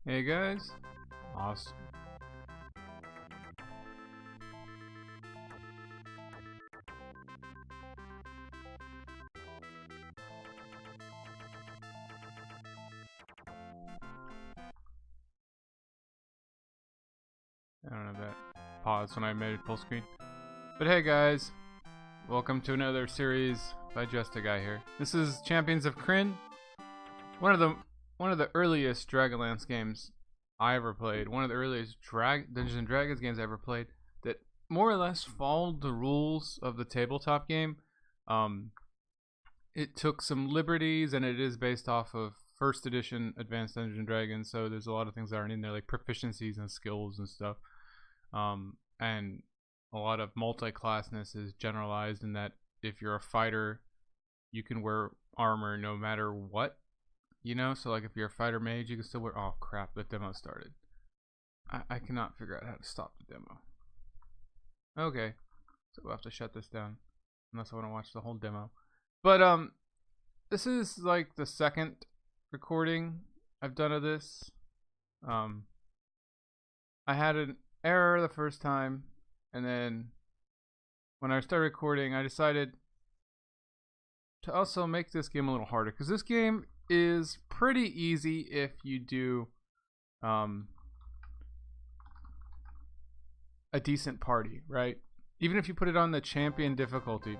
Hey guys, awesome. I don't know that pause when I made it full screen. But hey guys, welcome to another series by Justa guy here. This is Champions of Krynn, one of the earliest Dragonlance games I ever played. One of the earliest Dungeons and Dragons games I ever played that more or less followed the rules of the tabletop game. It took some liberties, and it is based off of first edition Advanced Dungeons and Dragons, so there's a lot of things that aren't in there, like proficiencies and skills and stuff. And a lot of multi-classness is generalized in that if you're a fighter, you can wear armor no matter what, you know? So like if you're a fighter mage, you can still wear... Oh crap, the demo started. I cannot figure out how to stop the demo. Okay, so we'll have to shut this down unless I want to watch the whole demo. But this is like the second recording I've done of this. I had an error the first time, and then when I started recording, I decided to also make this game a little harder, because this game is pretty easy if you do a decent party, right? Even if you put it on the champion difficulty.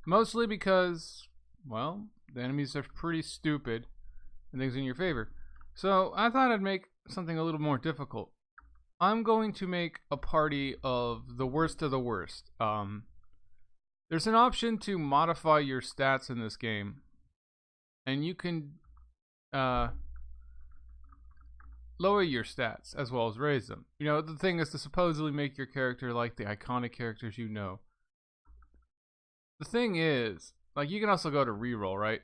Mostly because, well, the enemies are pretty stupid and things in your favor. So I thought I'd make something a little more difficult. I'm going to make a party of the worst of the worst. There's an option to modify your stats in this game, and you can lower your stats as well as raise them. You know, the thing is to supposedly make your character like the iconic characters you know. The thing is, like, you can also go to reroll, right?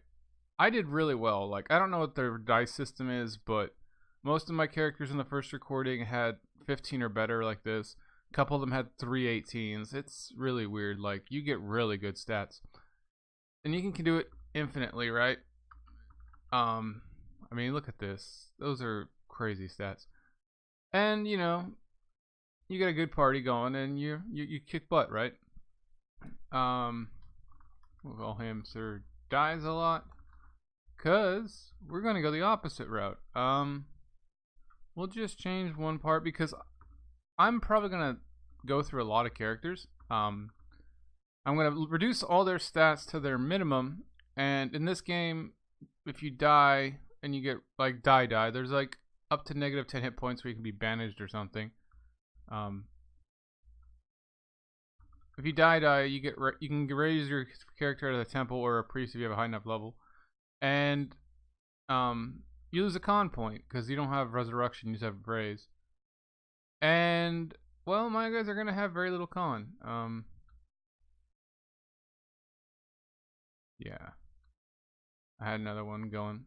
I did really well. Like, I don't know what their dice system is, but most of my characters in the first recording had 15 or better like this. A couple of them had 3 18s. It's really weird. Like, you get really good stats. And you can do it infinitely, right? I mean, look at this. Those are crazy stats. And, you know, you get a good party going and you kick butt, right? We'll call him Sir Dies a lot, cause we're gonna go the opposite route. We'll just change one part because I'm probably gonna go through a lot of characters. I'm gonna reduce all their stats to their minimum, and in this game, if you die and you get like die, there's like up to negative 10 hit points where you can be banished or something. If you die, you can raise your character to the temple or a priest if you have a high enough level, and you lose a con point because you don't have resurrection, you just have raise. And well, my guys are gonna have very little con. Yeah, I had another one going,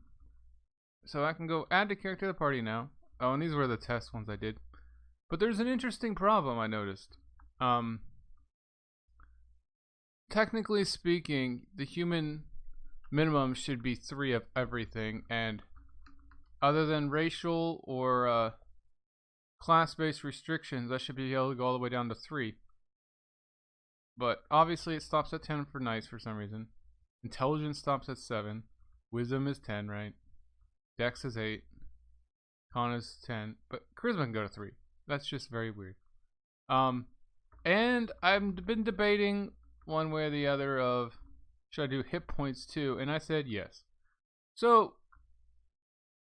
so I can go add the character to the party now. Oh, and these were the test ones I did, but there's an interesting problem I noticed. Technically speaking, the human minimum should be 3 of everything, and other than racial or class-based restrictions, I should be able to go all the way down to 3. But obviously it stops at 10 for nice for some reason. Intelligence stops at 7. Wisdom is 10, right? Dex is 8. Con is 10. But charisma can go to 3. That's just very weird. And I've been debating one way or the other of, should I do hit points too? And I said yes. So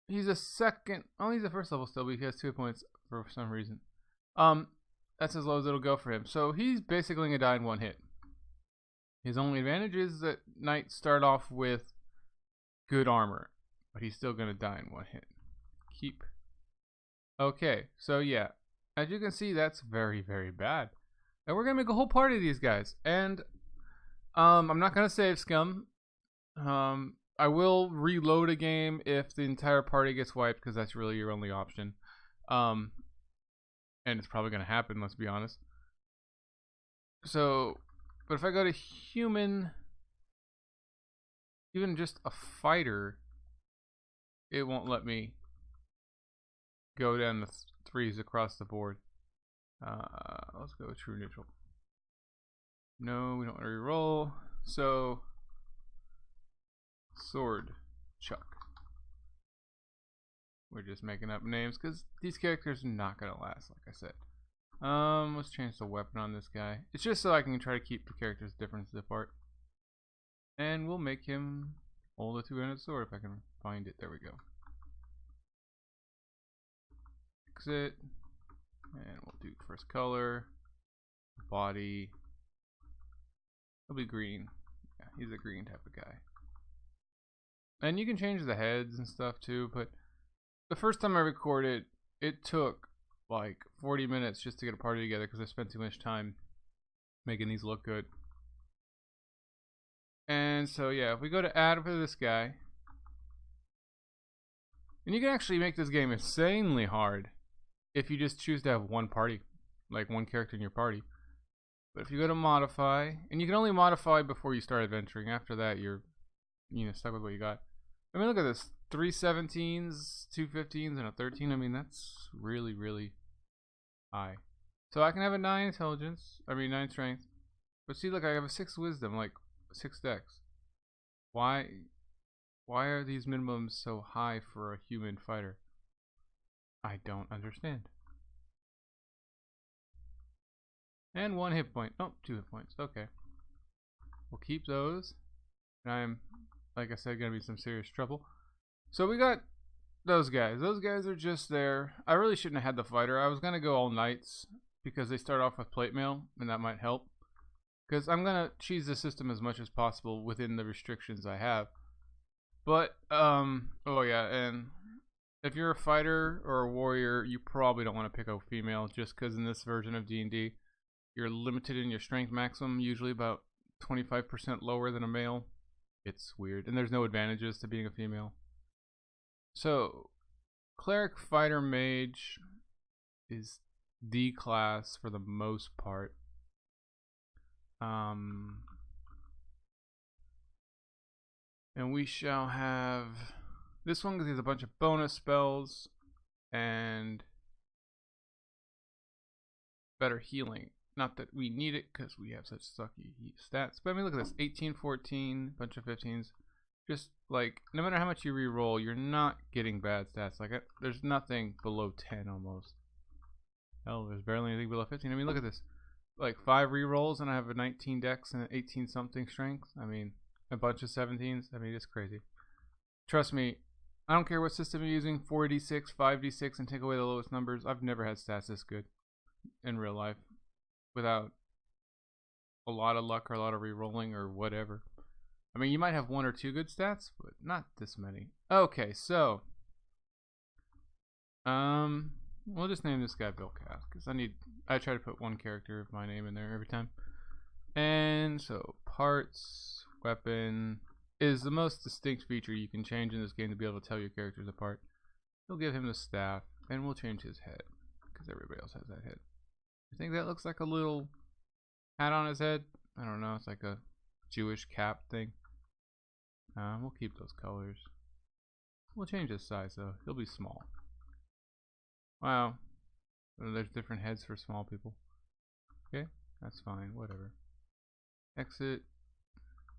he's a second. Oh, he's a first level still, but he has 2 points for some reason. That's as low as it'll go for him. So he's basically gonna die in 1 hit. His only advantage is that knights start off with good armor, but he's still gonna die in 1 hit. Keep. Okay, so yeah, as you can see, that's very, very bad. And we're gonna make a whole party of these guys. And I'm not gonna save scum. I will reload a game if the entire party gets wiped, because that's really your only option. And it's probably gonna happen, let's be honest. So, but if I go to human, even just a fighter, it won't let me go down the threes across the board. Let's go true neutral. No, we don't want to reroll. So, sword chuck. We're just making up names because these characters are not going to last, like I said. Let's change the weapon on this guy. It's just so I can try to keep the characters' differences apart. And we'll make him hold a two-handed sword if I can find it. There we go. Exit. And we'll do first color. Body. He'll be green. Yeah, he's a green type of guy. And you can change the heads and stuff too, but the first time I recorded, it took like 40 minutes just to get a party together because I spent too much time making these look good. And so yeah, if we go to add for this guy, and you can actually make this game insanely hard if you just choose to have one party, like one character in your party. But if you go to modify, and you can only modify before you start adventuring. After that, you're stuck with what you got. I mean, look at this: 3 17s, 2 15s, and a 13. I mean, that's really, really high. So I can have a 9 intelligence. I mean, 9 strength. But see, look, I have a 6 wisdom, like 6 dex. Why are these minimums so high for a human fighter? I don't understand. And 1 hit point. Oh, 2 hit points. Okay. We'll keep those. And I'm, like I said, going to be some serious trouble. So we got those guys. Those guys are just there. I really shouldn't have had the fighter. I was going to go all knights because they start off with plate mail, and that might help. Because I'm going to cheese the system as much as possible within the restrictions I have. But, oh yeah, and if you're a fighter or a warrior, you probably don't want to pick a female just because in this version of D&D, you're limited in your strength maximum, usually about 25% lower than a male. It's weird, and there's no advantages to being a female. So, cleric, fighter, mage is the class for the most part. And we shall have this one because he has a bunch of bonus spells and better healing. Not that we need it because we have such sucky stats. But I mean, look at this: 18, 14, bunch of 15s. Just like, no matter how much you reroll, you're not getting bad stats. Like, there's nothing below 10 almost. Hell, there's barely anything below 15. I mean, look at this: like 5 rerolls, and I have a 19 dex and an 18 something strength. I mean, a bunch of 17s. I mean, it's crazy. Trust me, I don't care what system you're using, 4d6, 5d6, and take away the lowest numbers. I've never had stats this good in real life without a lot of luck or a lot of re-rolling or whatever. I mean, you might have 1 or 2 good stats, but not this many. Okay, so we'll just name this guy Vilkath because I try to put one character of my name in there every time. And so parts, weapon is the most distinct feature you can change in this game to be able to tell your characters apart. We'll give him the staff, and we'll change his head because everybody else has that head. I think that looks like a little hat on his head. I don't know. It's like a Jewish cap thing. We'll keep those colors. We'll change his size though. He'll be small. Wow. There's different heads for small people. Okay, that's fine. Whatever. Exit.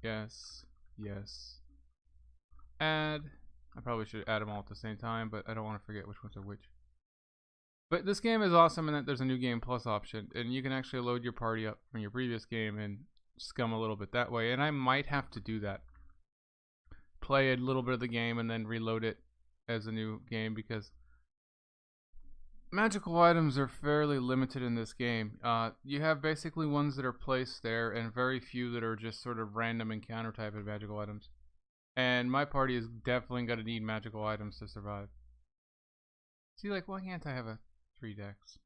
Yes. Yes. Add. I probably should add them all at the same time, but I don't want to forget which ones are which. But this game is awesome in that there's a new game plus option, and you can actually load your party up from your previous game and scum a little bit that way. And I might have to do that. Play a little bit of the game and then reload it as a new game because magical items are fairly limited in this game. You have basically ones that are placed there and very few that are just sort of random encounter type of magical items. And my party is definitely going to need magical items to survive. See, like, why can't I have a 3 dex?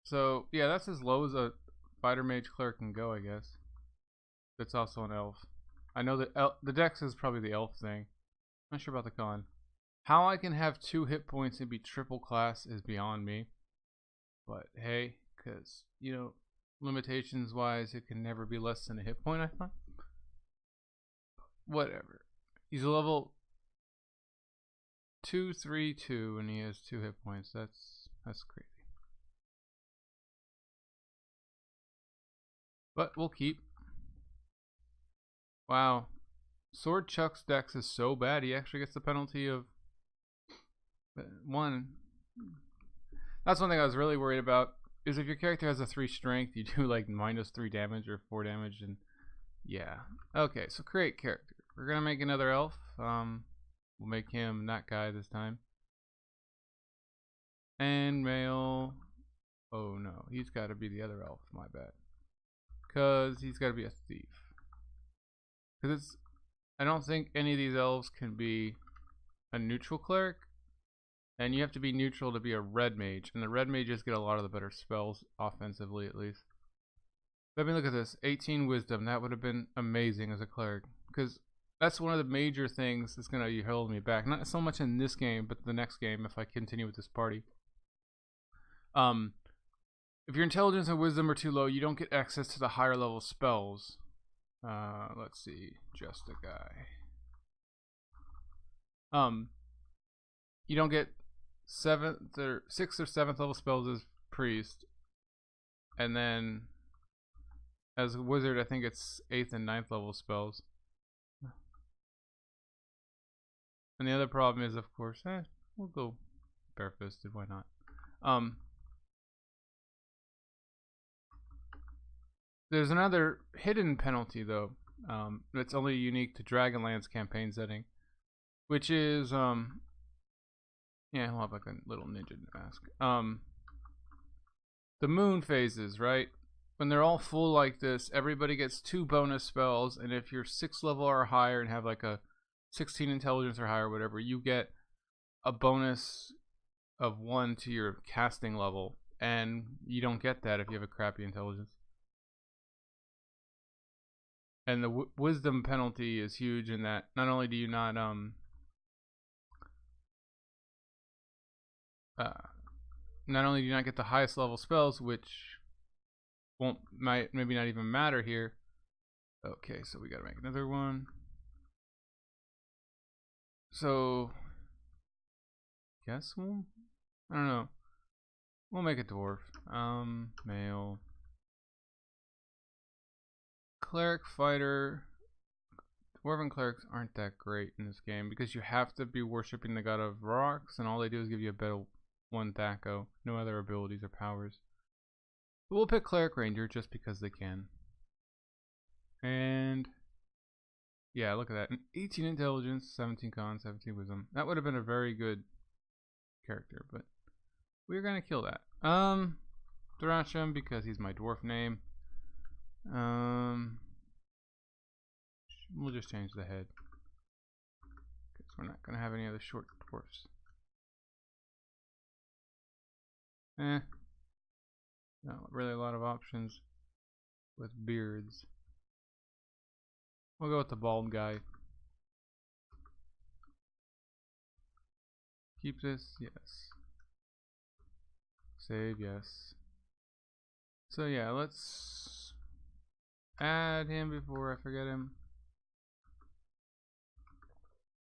So, yeah, that's as low as a fighter mage cleric can go, I guess. It's also an elf. I know that the dex is probably the elf thing. I'm not sure about the con. How I can have 2 hit points and be triple class is beyond me. But hey, because, you know, limitations wise, it can never be less than a hit point, I find. Whatever. He's a level 232 and he has 2 hit points. That's crazy. But we'll keep. Wow. Sword Chuck's dex is so bad, he actually gets the penalty of 1. That's one thing I was really worried about, is if your character has a 3 strength, you do like -3 damage or 4 damage, and yeah. Okay, so create character. We're gonna make another elf. We'll make him that guy this time. And male. Oh no, he's gotta be the other elf, my bad. Cause he's gotta be a thief. Cause I don't think any of these elves can be a neutral cleric. And you have to be neutral to be a red mage. And the red mages get a lot of the better spells, offensively at least. Let me look at this. 18 wisdom. That would have been amazing as a cleric. Because that's one of the major things that's going to hold me back. Not so much in this game, but the next game if I continue with this party. If your intelligence and wisdom are too low, you don't get access to the higher level spells. Let's see. Just a guy. You don't get 6th or 7th level spells as priest, and then as a wizard I think it's 8th and 9th level spells. And the other problem is, of course, we'll go barefisted, why not? There's another hidden penalty though, that's only unique to Dragonlance campaign setting, which is yeah, he'll have like a little ninja mask. The moon phases, right? When they're all full like this, everybody gets 2 bonus spells, and if you're 6th level or higher and have like a 16 intelligence or higher, or whatever, you get a bonus of 1 to your casting level, and you don't get that if you have a crappy intelligence. And the wisdom penalty is huge in that not only do you not get the highest level spells, which might maybe not even matter here. Okay, so we gotta make another one. So guess I don't know. We'll make a dwarf. Male. Cleric, fighter. Dwarven clerics aren't that great in this game because you have to be worshipping the god of rocks, and all they do is give you a bit of 1 Thaco, no other abilities or powers. But we'll pick Cleric Ranger just because they can. And yeah, look at that. 18 intelligence, 17 con, 17 wisdom. That would have been a very good character, but we're gonna kill that. Thrasham because he's my dwarf name. We'll just change the head because we're not gonna have any other short dwarfs. Not really a lot of options with beards. We'll go with the bald guy. Keep this, yes. Save, yes. So yeah, let's add him before I forget him.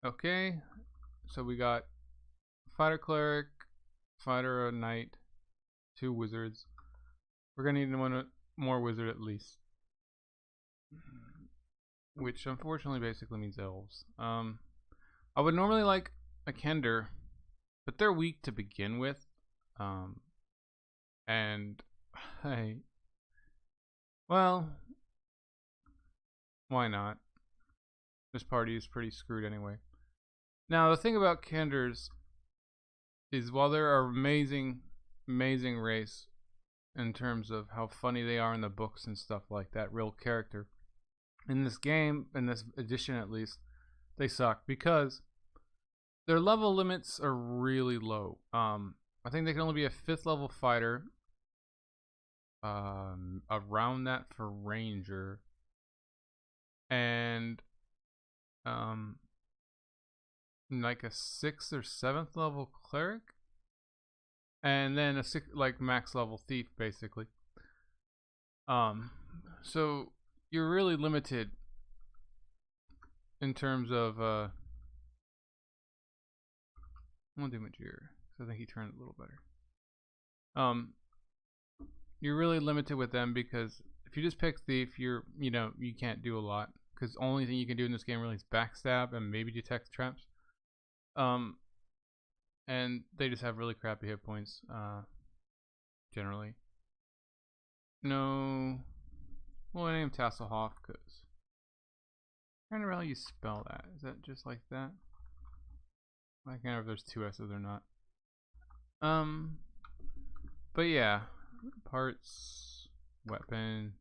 Okay, so we got fighter cleric, fighter or knight, 2 wizards. We're gonna need 1 more wizard at least, which unfortunately basically means elves. I would normally like a Kender, but they're weak to begin with, and well, why not? This party is pretty screwed anyway. Now the thing about Kenders is, while they're an amazing race in terms of how funny they are in the books and stuff like that, real character, in this game, in this edition at least, they suck because their level limits are really low. I think they can only be a 5th level fighter, around that for ranger, and like a 6th or 7th level cleric, and then a like max level thief basically. So you're really limited in terms of I'm gonna do Majir, so I think he turned a little better. You're really limited with them because if you just pick Thief, you can't do a lot because the only thing you can do in this game really is backstab and maybe detect traps. And they just have really crappy hit points, generally. No, well, I named Tasselhoff because I don't know how you spell that. Is that just like that? I can't remember if there's two S's or not. But yeah, parts, weapon.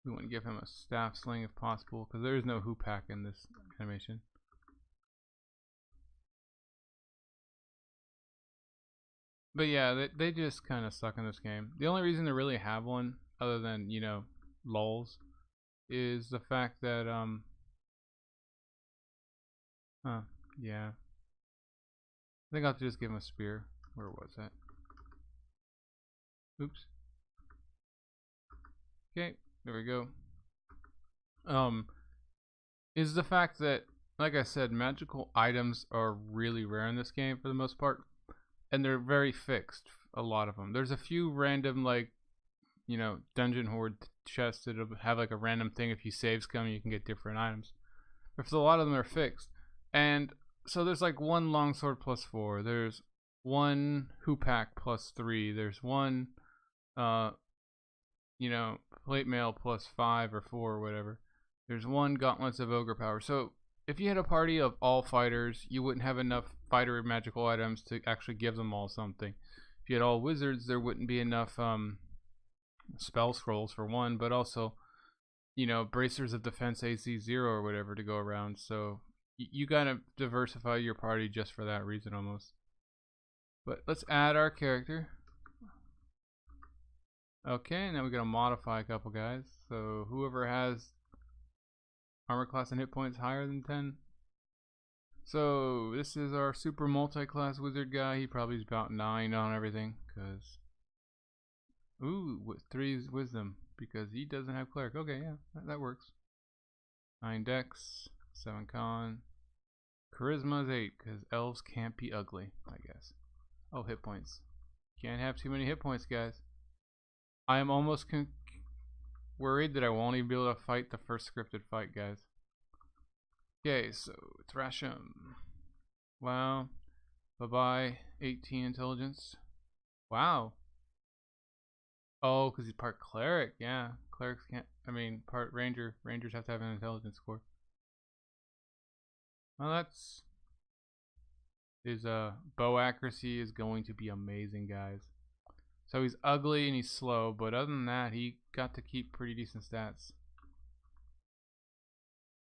We want to give him a staff sling if possible because there is no hoop hack in this animation. But yeah, they just kind of suck in this game. The only reason to really have one, other than, lulz, is the fact that, yeah. I think I'll have to just give him a spear. Where was that? Oops. Okay, there we go. Is the fact that, like I said, magical items are really rare in this game for the most part. And they're very fixed, a lot of them. There's a few random, dungeon horde chests that'll have like a random thing. If you save scum, you can get different items. But a lot of them are fixed. And so there's like one longsword plus 4. There's one hoop hack plus 3. There's one, plate mail plus 5 or 4 or whatever. There's one gauntlets of ogre power. So if you had a party of all fighters, you wouldn't have enough fighter magical items to actually give them all something. If you had all wizards, there wouldn't be enough spell scrolls for one, but also, bracers of defense AC 0 or whatever to go around. So you gotta diversify your party just for that reason almost. But let's add our character. Okay, now we're gonna modify a couple guys. So whoever has armor class and hit points higher than 10. So this is our super multi-class wizard guy. He probably is about 9 on everything, cause with 3 wisdom because he doesn't have cleric. Okay, yeah, that works. 9 dex, 7 con, charisma is 8 because elves can't be ugly, I guess. Oh, hit points. Can't have too many hit points, guys. I am almost worried that I won't even be able to fight the first scripted fight, guys. Okay, so thrash him. Wow. Bye-bye. 18 intelligence. Wow. Oh, because he's part cleric. Yeah, clerics can't. Part ranger. Rangers have to have an intelligence score. Well, that's his bow accuracy is going to be amazing, guys. So he's ugly and he's slow, but other than that, he got to keep pretty decent stats.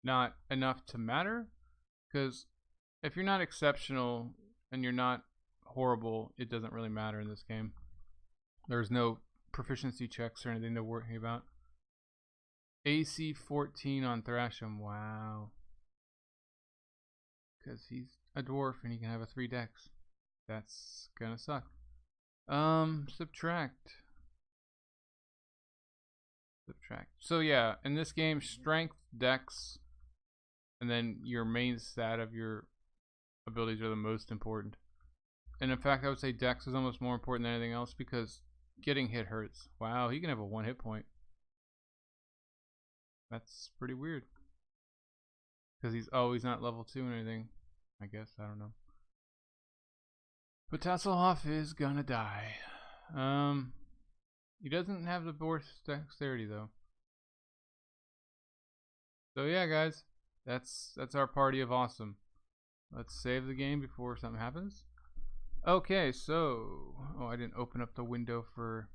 Not enough to matter, because if you're not exceptional and you're not horrible, it doesn't really matter in this game. There's no proficiency checks or anything to worry about. AC 14 on Thrasham, wow. Because he's a dwarf and he can have a 3 dex. That's gonna suck. Subtract. So yeah, in this game, strength, dex, and then your main stat of your abilities are the most important. And in fact, I would say dex is almost more important than anything else because getting hit hurts. Wow, he can have a 1 hit point. That's pretty weird. Because he's not level 2 or anything. I guess, I don't know. But Tasselhoff is gonna die. He doesn't have the burst dexterity though. So yeah, guys, that's our party of awesome. Let's save the game before something happens. Okay, so I didn't open up the window for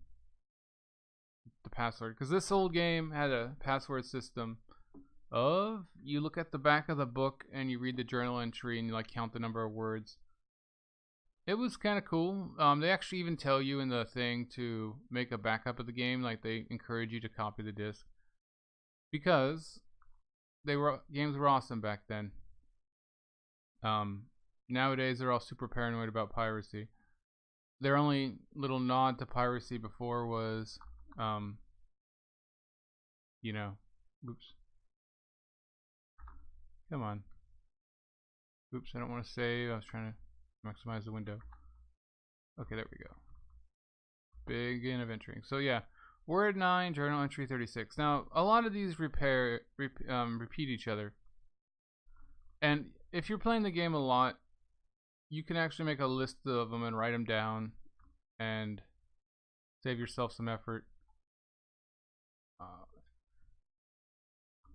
the password because this old game had a password system of you look at the back of the book and you read the journal entry and you count the number of words. It was kind of cool. They actually even tell you in the thing to make a backup of the game. They encourage you to copy the disc because games were awesome back then. Nowadays they're all super paranoid about piracy. Their only little nod to piracy before was, oops. Come on. Oops, I don't want to save. I was trying to maximize the window. Okay, there we go. Begin of entering. So yeah, word 9, journal entry 36. Now, a lot of these repeat each other. And if you're playing the game a lot, you can actually make a list of them and write them down and save yourself some effort.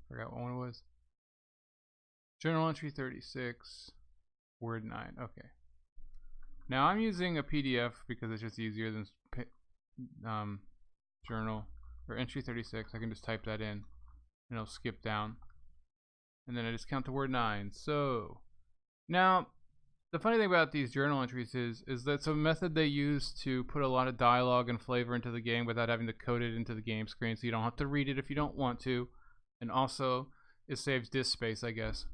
Forgot what one it was. Journal entry 36, word 9. Okay. Now I'm using a PDF because it's just easier than journal or entry 36. I can just type that in and it'll skip down. And then I just count to word 9. So now the funny thing about these journal entries is that it's a method they use to put a lot of dialogue and flavor into the game without having to code it into the game screen, so you don't have to read it if you don't want to. And also it saves disk space, I guess.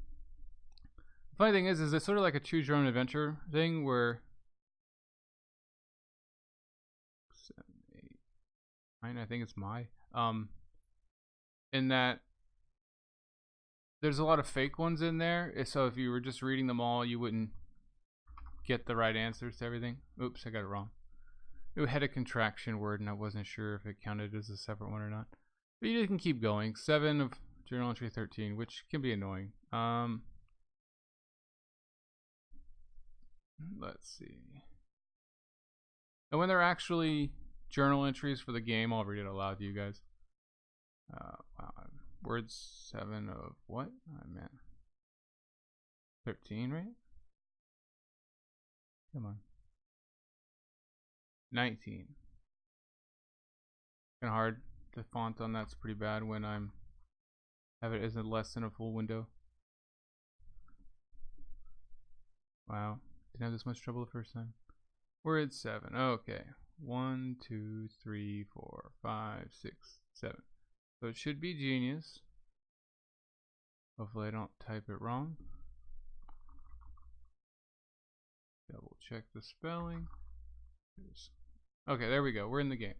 The funny thing is it's sort of like a choose your own adventure thing where 7, 8, 9, I think it's my in that there's a lot of fake ones in there, so if you were just reading them all, you wouldn't get the right answers to everything. Oops, I got it wrong. It had a contraction word and I wasn't sure if it counted as a separate one or not. But you can keep going. 7 of journal entry 13, which can be annoying. Let's see. And when they're actually journal entries for the game, I'll read it aloud to you guys. Wow. Word 7 of what? I meant 13, right? Come on. 19. Kind of hard. The font on that's pretty bad when I'm have it as less than a full window. Wow. Didn't have this much trouble the first time. Word 7. Okay. 1, 2, 3, 4, 5, 6, 7. So it should be genius. Hopefully I don't type it wrong. Double check the spelling. Okay, there we go. We're in the game.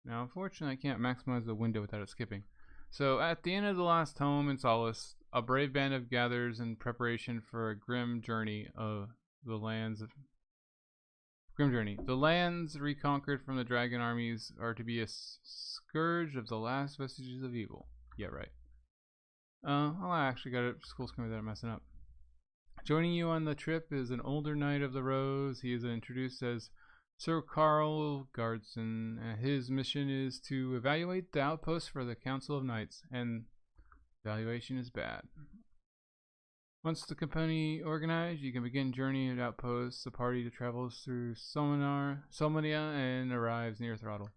Now, unfortunately, I can't maximize the window without it skipping. So, at the end of the last tome in Solace, a brave band of gathers in preparation for a grim journey of the lands of Grim Journey. The lands reconquered from the dragon armies are to be a scourge of the last vestiges of evil. Yeah, right. Oh, I actually got it school screen without messing up. Joining you on the trip is an older knight of the Rose. He is introduced as Sir Carl Gardson. His mission is to evaluate the outpost for the Council of Knights, and evaluation is bad. Once the company organized, you can begin journeying at outposts. The party travels through Solmania and arrives near Throttle.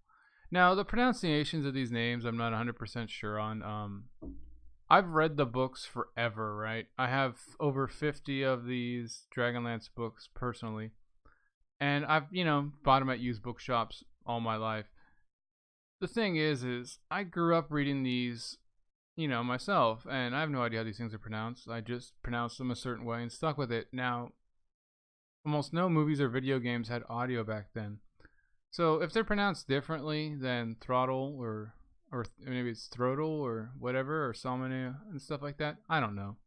Now, the pronunciations of these names I'm not 100% sure on. I've read the books forever, right? I have over 50 of these Dragonlance books personally. And I've, bought them at used bookshops all my life. The thing is I grew up reading these, myself, and I have no idea how these things are pronounced. I just pronounced them a certain way and stuck with it. Now, almost no movies or video games had audio back then. So if they're pronounced differently than Throttle or maybe it's Throttle or whatever, or Salmonia and stuff like that, I don't know.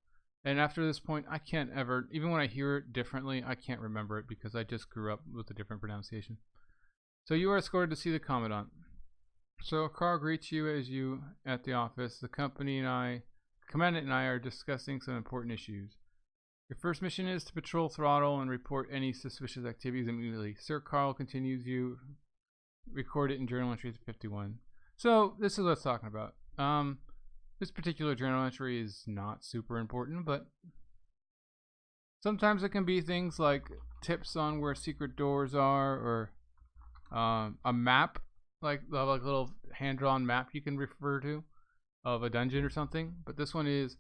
And after this point, I can't ever, even when I hear it differently, I can't remember it because I just grew up with a different pronunciation. So you are escorted to see the Commandant. So Carl greets you as you at the office. The Commandant and I are discussing some important issues. Your first mission is to patrol Throttle and report any suspicious activities immediately. Sir Carl continues, you record it in journal entry 51. So this is what it's talking about. This particular journal entry is not super important, but sometimes it can be things like tips on where secret doors are, or a map, like a little hand-drawn map you can refer to of a dungeon or something. But this one is: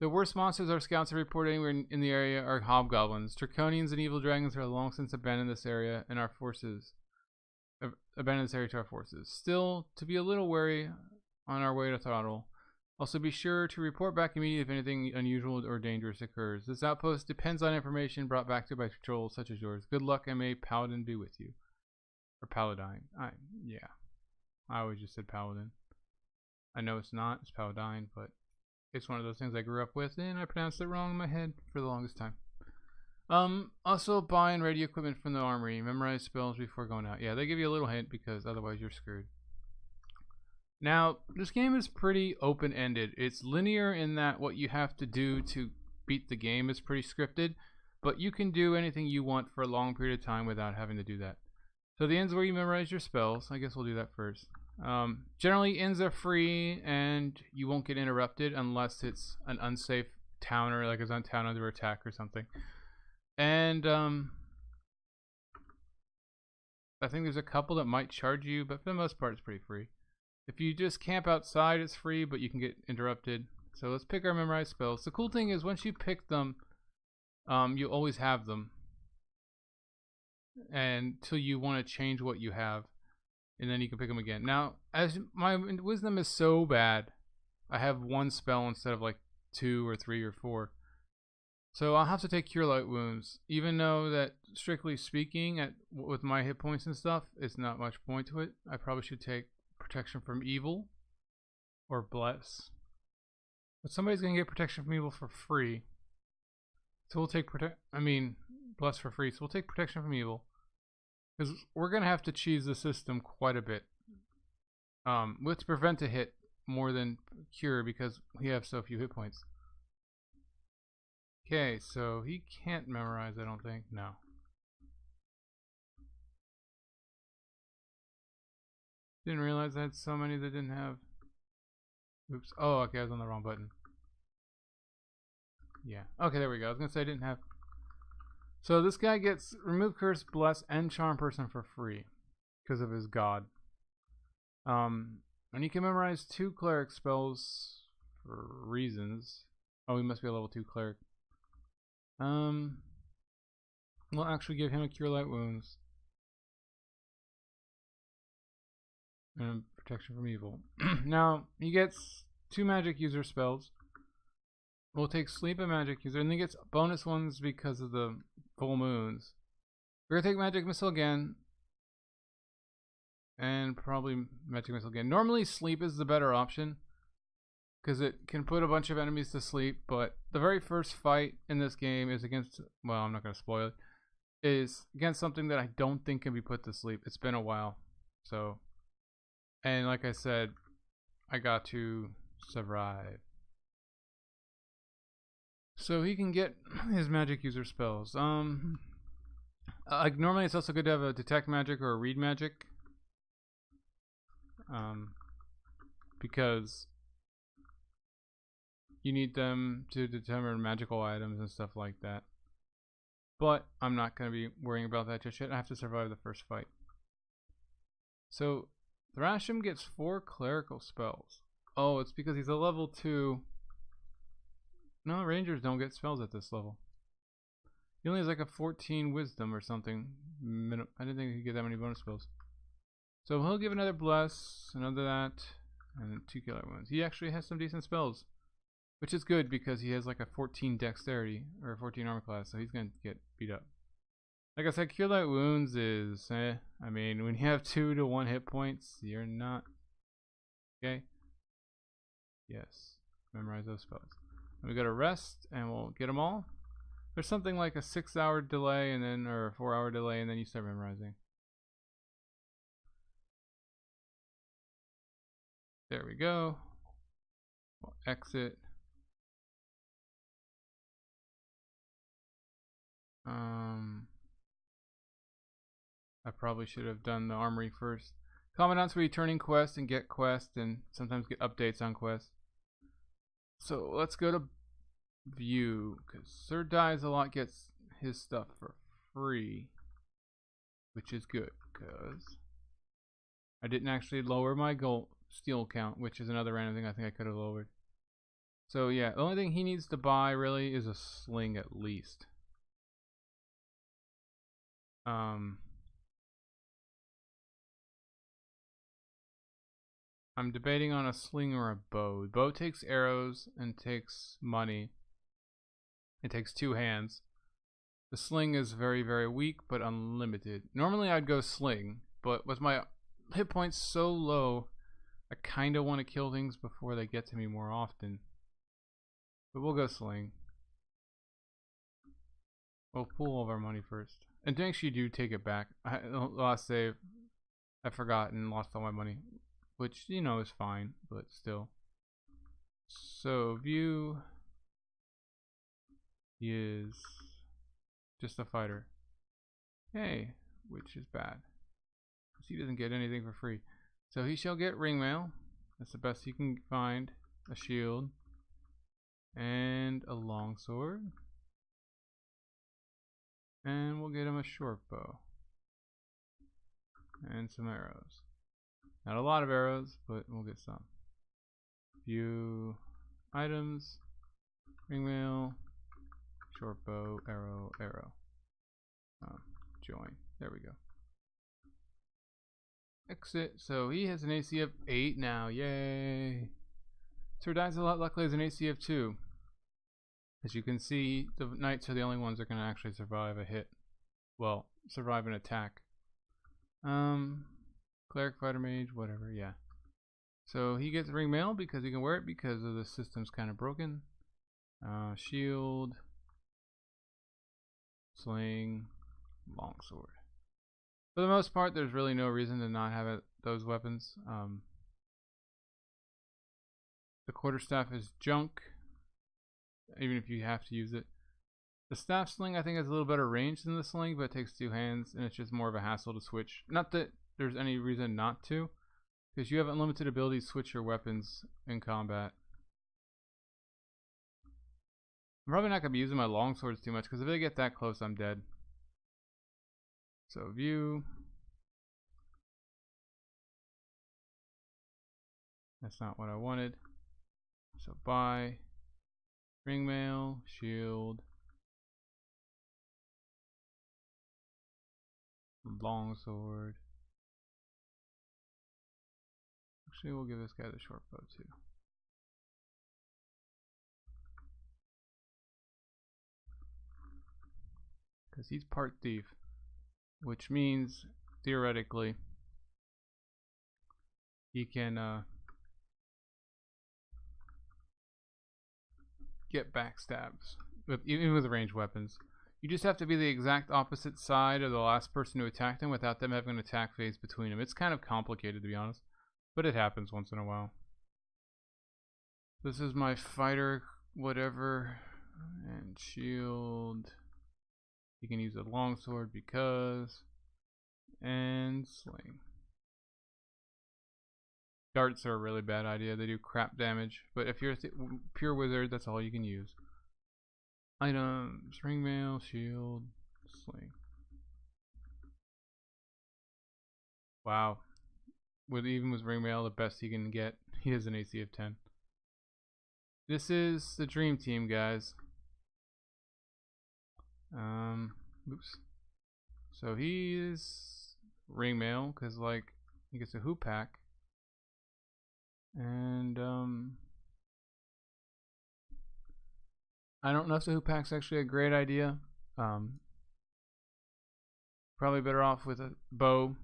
the worst monsters our scouts have reported anywhere in the area are hobgoblins. Draconians and evil dragons have long since abandoned this area, and our forces abandoned this area to our forces. Still, to be a little wary on our way to Throttle. Also, be sure to report back immediately if anything unusual or dangerous occurs. This outpost depends on information brought back to it by patrols such as yours. Good luck, and may Paladin be with you. Or Paladine. Yeah. I always just said Paladin. I know it's not. It's Paladine, but It's one of those things I grew up with, and I pronounced it wrong in my head for the longest time. Also buy and ready equipment from the armory. Memorize spells before going out. Yeah, they give you a little hint because otherwise you're screwed. Now, this game is pretty open-ended. It's linear in that what you have to do to beat the game is pretty scripted, but you can do anything you want for a long period of time without having to do that. So the inns where you memorize your spells. I guess we'll do that first. Generally, inns are free, and you won't get interrupted unless it's an unsafe town or like it's on town under attack or something. And I think there's a couple that might charge you, but for the most part, it's pretty free. If you just camp outside, it's free, but you can get interrupted. So let's pick our memorized spells. The cool thing is once you pick them, you always have them, and until you want to change what you have, and then you can pick them again. Now, as my wisdom is so bad, I have one spell instead of like 2 or 3 or 4. So I'll have to take Cure Light Wounds, even though that, strictly speaking, with my hit points and stuff, it's not much point to it. I probably should take Protection from Evil or Bless. But somebody's going to get Protection from Evil for free. So we'll take Bless for free. So we'll take Protection from Evil. Because we're going to have to cheese the system quite a bit. Let's prevent a hit more than Cure because we have so few hit points. Okay, so he can't memorize, I don't think. No. Didn't realize I had so many that didn't have. Oops. Oh, okay, I was on the wrong button. Yeah. Okay, there we go. I was going to say I didn't have. So this guy gets Remove Curse, Bless, and Charm Person for free because of his god. And he can memorize 2 cleric spells for reasons. Oh, he must be a level 2 cleric. We'll actually give him a Cure Light Wounds. And Protection from Evil. Now, he gets 2 magic user spells. We'll take Sleep and Magic User, and he gets bonus ones because of the full moons. We're gonna take Magic Missile again. And probably Magic Missile again. Normally, Sleep is the better option, because it can put a bunch of enemies to sleep, but the very first fight in this game is against, well, I'm not going to spoil it, is against something that I don't think can be put to sleep. It's been a while. So, and like I said, I got to survive. So he can get his magic user spells. Like normally it's also good to have a detect magic or a read magic. Because you need them to determine magical items and stuff like that. But I'm not going to be worrying about that just yet. I have to survive the first fight. So Thrashim gets 4 clerical spells. Oh, it's because he's a level 2. No, rangers don't get spells at this level. He only has like a 14 wisdom or something. I didn't think he'd get that many bonus spells. So he'll give another Bless, another that, and 2 Killer Wounds. He actually has some decent spells, which is good because he has like a 14 dexterity or a 14 armor class, so he's going to get beat up. Like I said, Cure Light Wounds is, I mean, when you have 2 to 1 hit points, you're not. Okay? Yes. Memorize those spells. And we go to rest, and we'll get them all. There's something like a 6-hour delay, and then, or a 4-hour delay, and then you start memorizing. There we go. We'll exit. I probably should have done the armory first. Commandant's returning quest and get quest, and sometimes get updates on quest. So let's go to view, because Sir Dies a Lot gets his stuff for free, which is good because I didn't actually lower my gold steel count, which is another random thing I think I could have lowered. So yeah, the only thing he needs to buy really is a sling at least. I'm debating on a sling or a bow. The bow takes arrows and takes money. It takes 2 hands. The sling is very, very weak, but unlimited. Normally I'd go sling, but with my hit points so low, I kind of want to kill things before they get to me more often. But we'll go sling. We'll pull all of our money first. And actually do take it back. Last save, I forgot and lost all my money. Which, you know, is fine, but still. So, view is just a fighter. Hey, which is bad. Because he doesn't get anything for free. So he shall get ringmail. That's the best he can find. A shield. And a longsword. And we'll get him a short bow. And some arrows. Not a lot of arrows, but we'll get some. View items. Ringmail. Short bow. Arrow. Arrow. Join. There we go. Exit. So he has an AC of 8 now. Yay. Sir dies a lot. Luckily has an AC of 2. As you can see, the knights are the only ones that can actually survive a hit. Well, survive an attack. Cleric, fighter, mage, whatever, yeah. So he gets ringmail because he can wear it because of the system's kind of broken. Shield, sling, longsword. For the most part, there's really no reason to not have those weapons. The quarterstaff is junk, even if you have to use it. The staff sling I think has a little better range than the sling, but it takes 2 hands and it's just more of a hassle to switch. Not that there's any reason not to, because you have unlimited ability to switch your weapons in combat. I'm probably not going to be using my longswords too much, because if they get that close I'm dead. So view. That's not what I wanted. So buy. Ringmail, shield, longsword. Actually, we'll give this guy the short bow too. Because he's part thief, which means theoretically he can get backstabs even with ranged weapons. You just have to be the exact opposite side of the last person who attacked him without them having an attack phase between them. It's kind of complicated, to be honest, but it happens once in a while. This is my fighter, whatever, and shield. You can use a longsword because, and sling. Darts are a really bad idea. They do crap damage, but if you're a pure wizard, that's all you can use. Items, ringmail, shield, sling. Wow. Even with ringmail, the best he can get, he has an AC of 10. This is the dream team, guys. Oops. So he's ringmail because, like, he gets a hoop pack. And I don't know if the hoop pack's actually a great idea. Probably better off with a bow,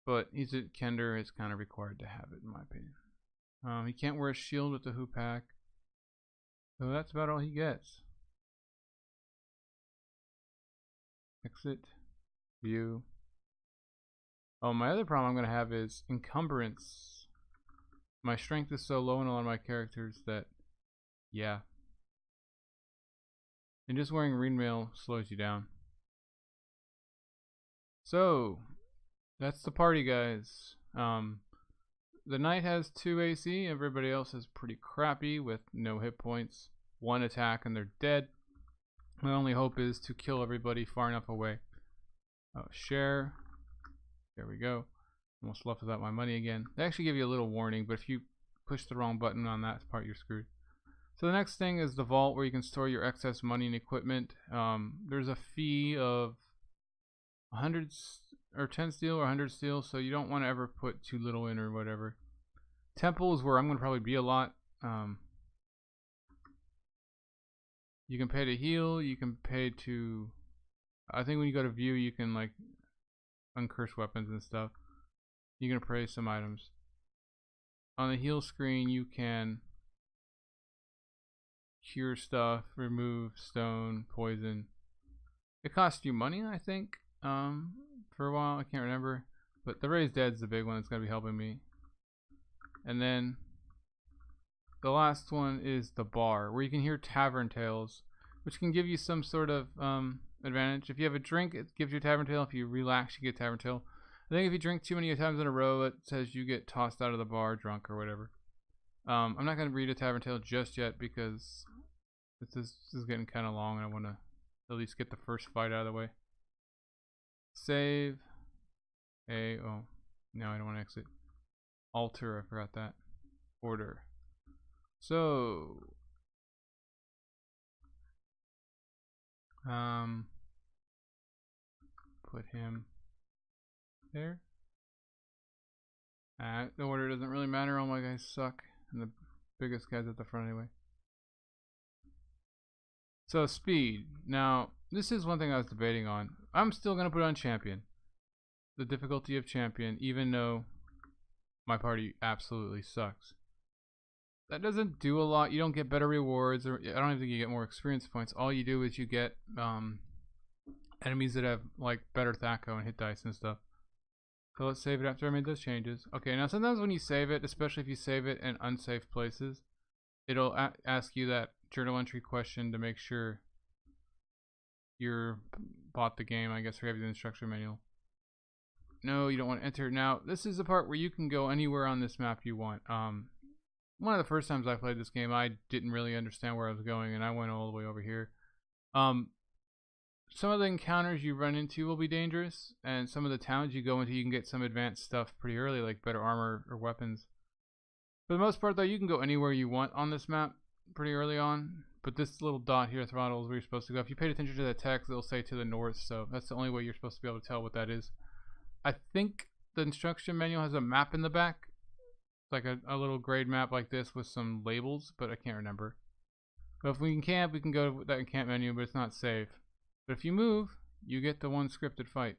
but he's a Kender. It's kind of required to have it, in my opinion. He can't wear a shield with the hoop pack, so that's about all he gets. Exit, view. Oh, my other problem I'm going to have is encumbrance. My strength is so low in a lot of my characters that, yeah. And just wearing ringmail slows you down. So, that's the party, guys. The knight has 2 AC. Everybody else is pretty crappy with no hit points. 1 attack and they're dead. My only hope is to kill everybody far enough away. Oh, share. There we go. Almost left without my money again. They actually give you a little warning, but if you push the wrong button on that part, you're screwed. So the next thing is the vault, where you can store your excess money and equipment. There's a fee of 100 or 10 steel or 100 steel, so you don't want to ever put too little in or whatever. Temple is where I'm going to probably be a lot. You can pay to heal. You can pay to, I think when you go to view, you can like uncurse weapons and stuff. You can appraise some items. On the heal screen, you can cure stuff, remove stone, poison. It costs you money, I think. For a while, I can't remember. But the Raised Dead's the big one that's gonna be helping me. And then the last one is the bar, where you can hear tavern tales, which can give you some sort of advantage. If you have a drink, it gives you a tavern tale. If you relax, you get a tavern tale. I think if you drink too many times in a row, it says you get tossed out of the bar drunk or whatever. I'm not going to read a tavern tale just yet because this is getting kind of long and I want to at least get the first fight out of the way. Save. Oh, no, I don't want to exit. Alter, I forgot that. Order. So, put him there. The order doesn't really matter. All my guys suck, and the biggest guy's at the front anyway. So speed. Now, this is one thing I was debating on. I'm still gonna put on champion. The difficulty of champion, even though my party absolutely sucks. That doesn't do a lot. You don't get better rewards, or I don't even think you get more experience points. All you do is you get enemies that have like better THAC0 and hit dice and stuff. So let's save it after I made those changes. Okay, now sometimes when you save it, especially if you save it in unsafe places, it'll ask you that journal entry question to make sure you're bought the game, I guess, or have the instruction manual. No, you don't want to enter. Now, this is the part where you can go anywhere on this map you want. One of the first times I played this game, I didn't really understand where I was going, and I went all the way over here. Some of the encounters you run into will be dangerous, and some of the towns you go into, you can get some advanced stuff pretty early, like better armor or weapons. For the most part, though, you can go anywhere you want on this map pretty early on, but this little dot here, throttle, is where you're supposed to go. If you paid attention to the text, it'll say to the north, so that's the only way you're supposed to be able to tell what that is. I think the instruction manual has a map in the back, like a little grade map like this with some labels, but I can't remember. But if we can camp, we can go to that camp menu, but it's not safe. But if you move, you get the one scripted fight.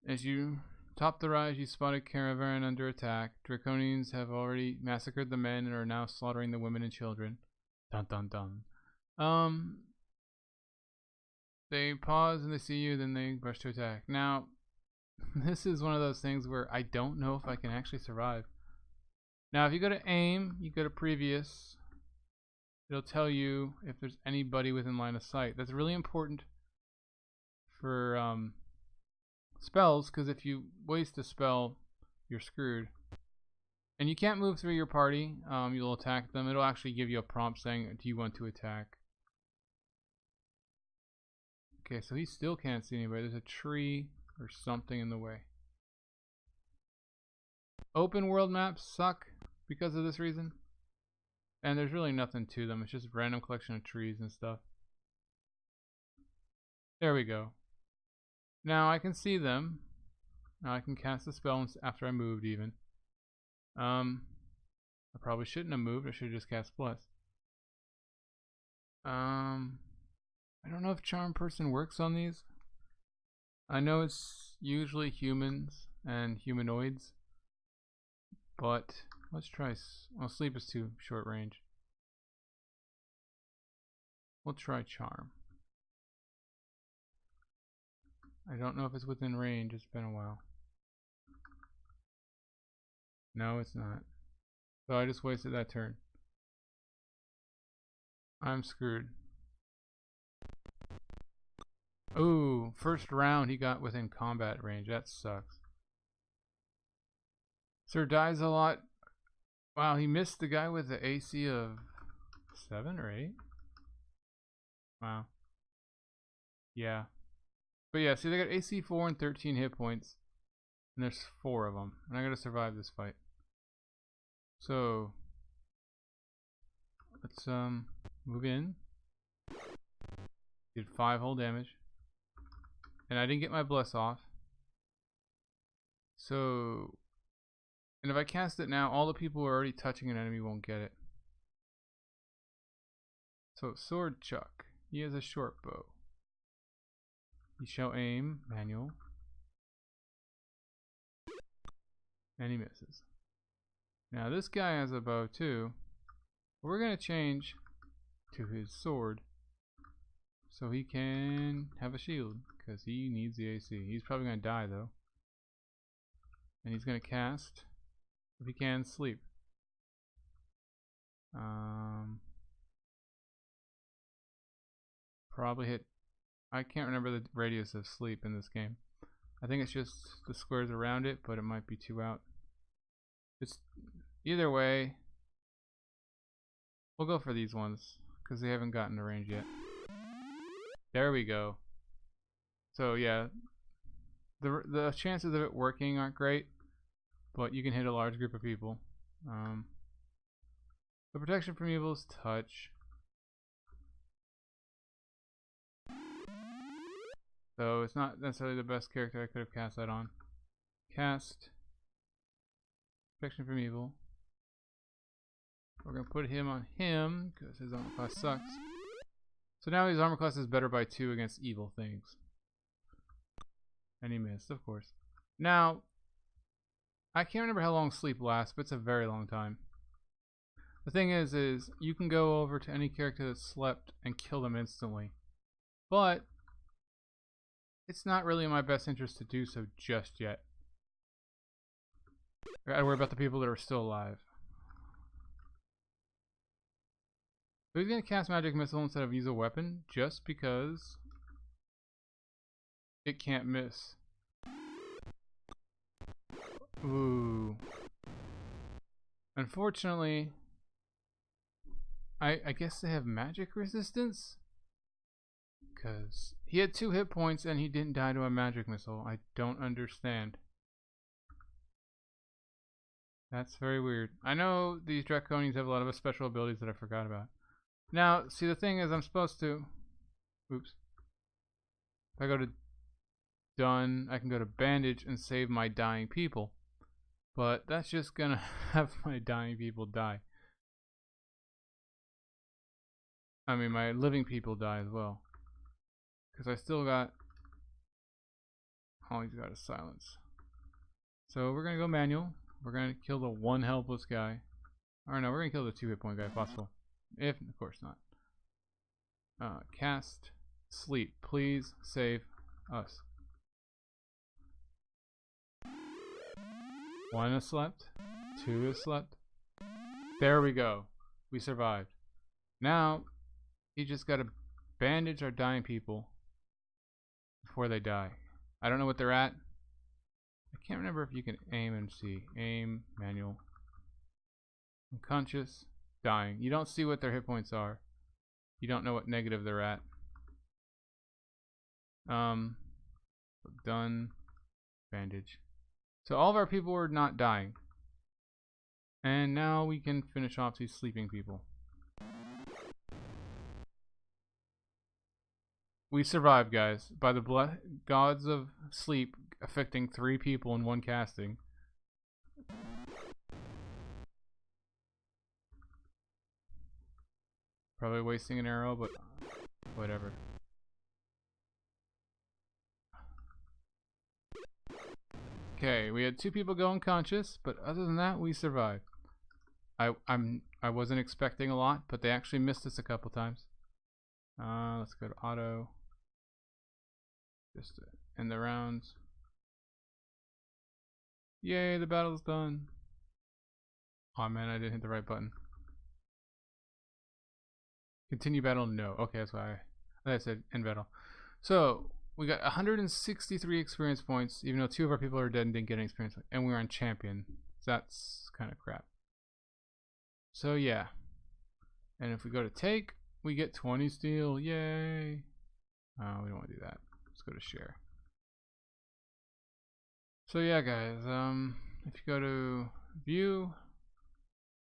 As you top the rise, you spot a caravan under attack. Draconians have already massacred the men and are now slaughtering the women and children. Dun dun dun. They pause and they see you, then they rush to attack. Now, this is one of those things where I don't know if I can actually survive. Now, if you go to aim, you go to previous, it'll tell you if there's anybody within line of sight. That's really important for spells, because if you waste a spell, you're screwed. And you can't move through your party. You'll attack them. It'll actually give you a prompt saying, do you want to attack? Okay, so he still can't see anybody. There's a tree or something in the way. Open world maps suck because of this reason. And there's really nothing to them. It's just a random collection of trees and stuff. There we go. Now I can see them. Now I can cast the spell after I moved even. I probably shouldn't have moved. I should have just cast Bless. I don't know if Charm Person works on these. I know it's usually humans and humanoids. But let's try. Well, Sleep is too short range. We'll try Charm. I don't know if it's within range. It's been a while. No, it's not. So I just wasted that turn. I'm screwed. Ooh, first round he got within combat range. That sucks. Sir dies a lot. Wow, he missed the guy with the AC of 7 or 8. Wow. Yeah. But yeah, see, they got AC 4 and 13 hit points. And there's 4 of them. And I gotta survive this fight. So let's move in. Did 5 whole damage. And I didn't get my Bless off. So, and if I cast it now, all the people who are already touching an enemy won't get it. So Sword Chuck. He has a short bow. He shall aim, manual. And he misses. Now this guy has a bow too. We're gonna change to his sword so he can have a shield, because he needs the AC. He's probably gonna die though. And he's gonna cast, if he can, sleep. Probably hit, I can't remember the radius of sleep in this game. I think it's just the squares around it, but it might be 2 out. It's either way, we'll go for these ones because they haven't gotten to range yet. There we go. So yeah, the chances of it working aren't great, but you can hit a large group of people. The protection from evil is touch. So it's not necessarily the best character I could have cast that on. Cast protection from evil. We're gonna put him on him because his armor class sucks. So now his armor class is better by 2 against evil things. And he missed, of course. Now, I can't remember how long sleep lasts, but it's a very long time. The thing is you can go over to any character that slept and kill them instantly. But it's not really in my best interest to do so just yet. I gotta worry about the people that are still alive. So he's gonna cast Magic Missile instead of use a weapon just because it can't miss. Ooh. Unfortunately, I guess they have magic resistance? Because he had 2 hit points and he didn't die to a magic missile. I don't understand. That's very weird. I know these Draconians have a lot of special abilities that I forgot about. Now, see, the thing is I'm supposed to... Oops. If I go to done, I can go to bandage and save my dying people. But that's just gonna have my dying people die. I mean, my living people die as well. Because I still got... all he's got is silence. So we're gonna go manual. We're gonna kill the 1 helpless guy. Or no, we're gonna kill the 2 hit point guy if possible. If, of course not. Cast sleep. Please save us. 1 has slept. 2 has slept. There we go. We survived. Now, you just gotta bandage our dying people before they die. I don't know what they're at. I can't remember if you can aim and see. Aim, manual. Unconscious, dying. You don't see what their hit points are. You don't know what negative they're at. Done. Bandage. So all of our people are not dying. And now we can finish off these sleeping people. We survived, guys, by the gods of sleep affecting 3 people in 1 casting. Probably wasting an arrow, but whatever. Okay, we had 2 people go unconscious, but other than that, we survived. I wasn't expecting a lot, but they actually missed us a couple times. Let's go to auto. Just end the rounds. Yay, the battle's done. Oh man, I didn't hit the right button. Continue battle? No. Okay, that's why I said end battle. So, we got 163 experience points, even though 2 of our people are dead and didn't get any experience. And we were on champion. So that's kind of crap. So, yeah. And if we go to take, we get 20 steel. Yay. We don't want to do that. Let's go to share. So yeah, guys, if you go to view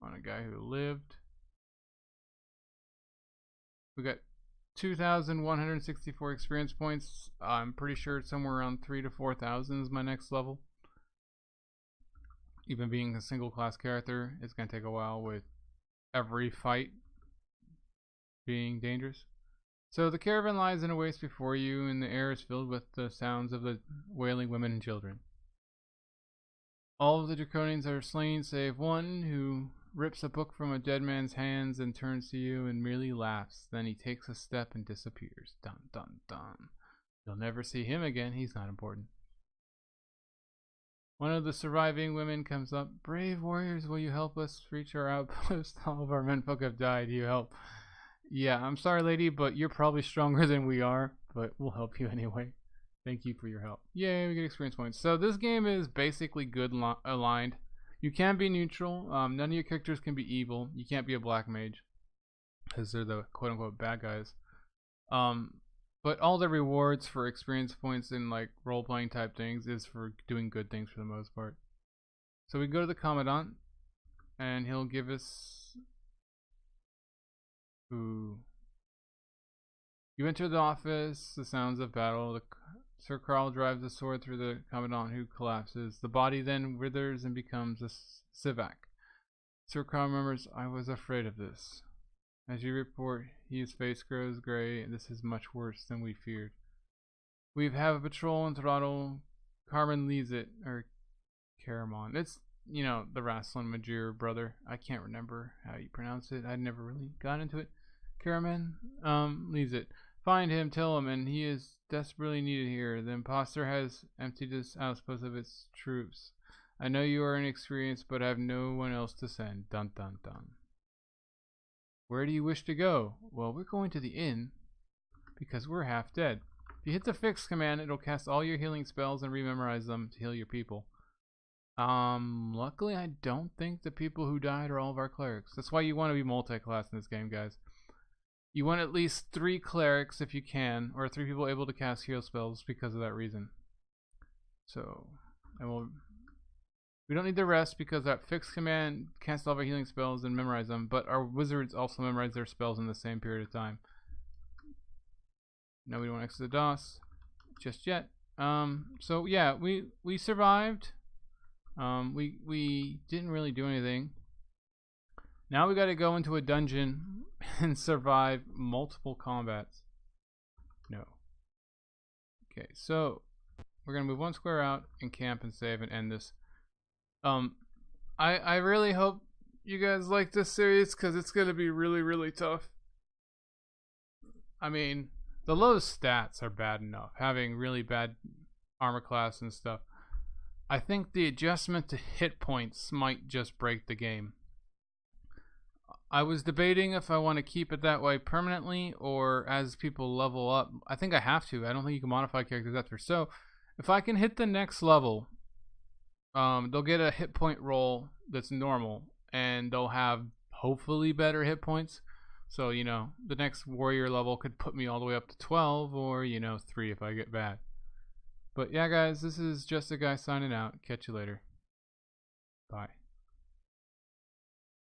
on a guy who lived, we got 2,164 experience points. I'm pretty sure it's somewhere around 3,000 to 4,000 is my next level. Even being a single class character, it's gonna take a while with every fight being dangerous. So the caravan lies in a waste before you, and the air is filled with the sounds of the wailing women and children. All of the Draconians are slain, save 1, who rips a book from a dead man's hands and turns to you and merely laughs. Then he takes a step and disappears. Dun dun dun. You'll never see him again. He's not important. One of the surviving women comes up. Brave warriors, will you help us reach our outpost? All of our menfolk have died. You help. Yeah, I'm sorry, lady, but you're probably stronger than we are. But we'll help you anyway. Thank you for your help. Yay, we get experience points. So this game is basically good aligned. You can be neutral. None of your characters can be evil. You can't be a black mage, because they're the quote-unquote bad guys. But all the rewards for experience points in like role-playing type things is for doing good things for the most part. So we go to the Commandant, and he'll give us... Ooh. You enter the office, the sounds of battle. Sir Carl drives the sword through the Commandant, who collapses. The body then withers and becomes a civac. Sir Carl remembers, I was afraid of this. As you report, his face grows gray, and this is much worse than we feared. We have a patrol and throttle. Carmen leads it, or Caramon. It's, you know, the Rasslin Major brother. I can't remember how you pronounce it. I'd never really got into it. Caraman leads it. Find him, tell him, and he is desperately needed here. The imposter has emptied this outpost of its troops. I know you are inexperienced, but I have no one else to send. Dun dun dun. Where do you wish to go? Well, we're going to the inn because we're half dead. If you hit the fix command, it'll cast all your healing spells and rememorize them to heal your people. Luckily I don't think the people who died are all of our clerics. That's why you want to be multi-class in this game, guys. You want at least 3 clerics if you can, or 3 people able to cast heal spells because of that reason. So, we don't need the rest because that fix command casts all of our healing spells and memorize them, but our wizards also memorize their spells in the same period of time. No, we don't exit the DOS just yet. So yeah, we survived. We didn't really do anything. Now we got to go into a dungeon and survive multiple combats. No. Okay, so we're gonna move 1 square out and camp and save and end this. I really hope you guys like this series because it's gonna be really, really tough. I mean, the low stats are bad enough, having really bad armor class and stuff. I think the adjustment to hit points might just break the game. I was debating if I want to keep it that way permanently or as people level up. I think I have to. I don't think you can modify characters after. So if I can hit the next level, they'll get a hit point roll that's normal, and they'll have hopefully better hit points. So, you know, the next warrior level could put me all the way up to 12 or, you know, 3 if I get bad. But yeah, guys, this is Just a Guy signing out. Catch you later. Bye.